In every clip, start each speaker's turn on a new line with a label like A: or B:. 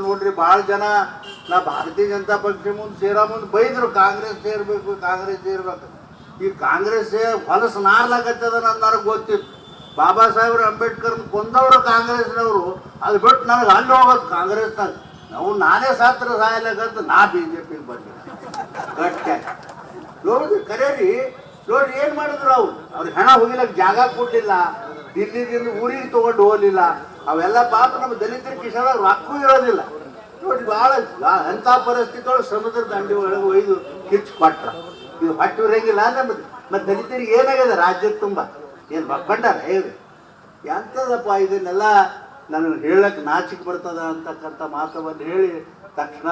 A: ನೋಡ್ರಿ ಭಾಳ ಜನ ನಾ ಭಾರತೀಯ ಜನತಾ ಪಕ್ಷ ಮುಂದೆ ಸೇರೋ ಮುಂದೆ ಬೈದ್ರು, ಕಾಂಗ್ರೆಸ್ ಸೇರ್ಬೇಕು ಕಾಂಗ್ರೆಸ್ ಸೇರ್ಬೇಕು. ಈ ಕಾಂಗ್ರೆಸ್ ಹೊಲಸು ನಾರ್ಲಾಗತ್ತದ ನನಗೆ ಗೊತ್ತಿತ್ತು. ಬಾಬಾ ಸಾಹೇಬ್ರು ಅಂಬೇಡ್ಕರ್ ಕೊಂದವರು ಕಾಂಗ್ರೆಸ್ನವರು, ಅದು ಬಿಟ್ಟು ನನಗೆ ಅಲ್ಲಿ ಹೋಗೋದು ಕಾಂಗ್ರೆಸ್ನಾಗ. ನಾನೇ ಸಾತ್ರ ಸಾಯಲಾಗಂತ ನಾ BJPಗೆ ಬಂದೆ ಗಟ್ಟಿ. ನೋಡಿದ್ರಿ ಕರೇರಿ ನೋಡ್ರಿ ಏನು ಮಾಡಿದ್ರು ಅವ್ರಿಗೆ ಹಣ ಹೋಗಿಲಕ್ಕೆ ಜಾಗ ಕೊಡಲಿಲ್ಲ, ದಿಲ್ಲಿದಿಂದ ಊರಿಗೆ ತೊಗೊಂಡು ಹೋಗಲಿಲ್ಲ. ಅವೆಲ್ಲ ಪಾಪ ನಮ್ಮ ದಲಿತರ ಕಿಶಾದಾಗ ರೊಕ್ಕೂ ಇರೋದಿಲ್ಲ. ನೋಡಿ ಭಾಳ ಅಂಥ ಪರಿಸ್ಥಿತಿ ಒಳಗೆ ಸಮುದ್ರ ದಂಡಿ ಒಳಗೆ ಒಯ್ದು ಕಿಚ್ಚು ಕೊಟ್ರ. ಇದು ಹೊಟ್ಟೆ ಉರಿಯಂಗಿಲ್ಲ ನಮ್ಮದು. ಮತ್ತು ದಲಿತರಿಗೆ ಏನಾಗಿದೆ ರಾಜ್ಯದ ತುಂಬ ಏನು ಬಕ್ಕೊಂಡಾರ ಹೇಳಿ ಎಂಥದಪ್ಪ. ಇದನ್ನೆಲ್ಲ ನನಗೆ ಹೇಳಕ್ಕೆ ನಾಚಿಕೆ ಬರ್ತದ ಅಂತಕ್ಕಂಥ ಮಾತವನ್ನು ಹೇಳಿ ತಕ್ಷಣ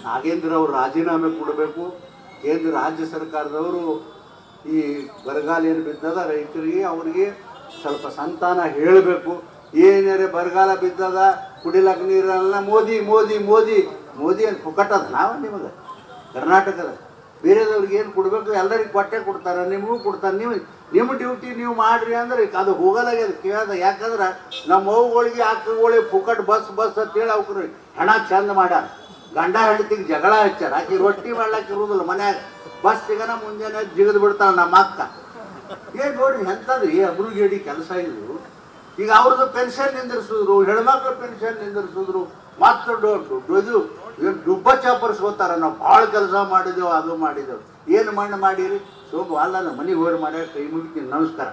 A: ನಾಗೇಂದ್ರ ಅವರು ರಾಜೀನಾಮೆ ಕೊಡಬೇಕು. ಕೇಂದ್ರ ರಾಜ್ಯ ಸರ್ಕಾರದವರು ಈ ಬರಗಾಲ ಏನು ಬಿದ್ದದ ರೈತರಿಗೆ ಅವ್ರಿಗೆ ಸ್ವಲ್ಪ ಸಂತಾನ ಹೇಳಬೇಕು. ಏನಾರೆ ಬರಗಾಲ ಬಿದ್ದದ ಕುಡಿಲಕ್ಕೆ ನೀರನ್ನ ಮೋದಿ ಮೋದಿ ಮೋದಿ ಮೋದಿ ಏನು ಪುಕ್ಕಟ್ಟದ ನಾವು ನಿಮಗೆ ಕರ್ನಾಟಕದ ಬೇರೆದವ್ರಿಗೆ ಏನು ಕೊಡಬೇಕು ಎಲ್ಲರಿಗೆ ಕೊಟ್ಟೆ ಕೊಡ್ತಾರೆ, ನಿಮಗೂ ಕೊಡ್ತಾರೆ. ನಿಮ್ಮ ಡ್ಯೂಟಿ ನೀವು ಮಾಡಿರಿ ಅಂದ್ರೆ ಅದು ಹೋಗಲಾಗ್ಯದ ಕೇಳ್ದ. ಯಾಕಂದ್ರೆ ನಮ್ಮ ಅವ್ಗಳಿಗೆ ಆಕಗಳಿಗೆ ಪುಕ್ಕಟ್ ಬಸ್ ಅಂತೇಳಿ ಅವ್ರಿಗೆ ಹಣ ಚಂದ ಮಾಡ್ಯಾರ. ಗಂಡ ಹೆಂಡತಿಗೆ ಜಗಳ ಹಚ್ಚಾರ. ಆಕೆ ರೊಟ್ಟಿ ಮಾಡ್ಲಾಕ ಇರೋದಿಲ್ಲ ಮನ್ಯಾಗ, ಬಸ್ ಸಿಗನ ಮುಂಜಾನೆ ಜಿಗಿದು ಬಿಡ್ತಾಳೆ ನಮ್ಮ ಅಕ್ಕ. ಏನು ನೋಡ್ರಿ ಎಂಥದ್ದು ಅಬ್ರುಗೇಡಿ ಕೆಲಸ ಇದು. ಈಗ ಅವ್ರದ್ದು ಪೆನ್ಷನ್ ನಿಂದಿರಿಸಿದ್ರು, ಹೆಣ್ಮಕ್ಳು ಪೆನ್ಷನ್ ನಿಂದಿರಿಸಿದ್ರು, ಮತ್ತು ಇದು ಡುಬ್ಬ ಚಾಪರ್ಸ್ಕೋತಾರ. ನಾವು ಭಾಳ ಕೆಲಸ ಮಾಡಿದೆವು, ಅದು ಮಾಡಿದೆವು. ಏನು ಮಣ್ಣು ಮಾಡಿರಿ ಸೋಬು ಅಲ್ಲ, ನಮ್ಮ ಮನೆಗೆ ಹೋಗಿ ಮಾಡ್ಯಾರ. ಕೈ ಮುಗಿತೀನಿ, ನಮಸ್ಕಾರ.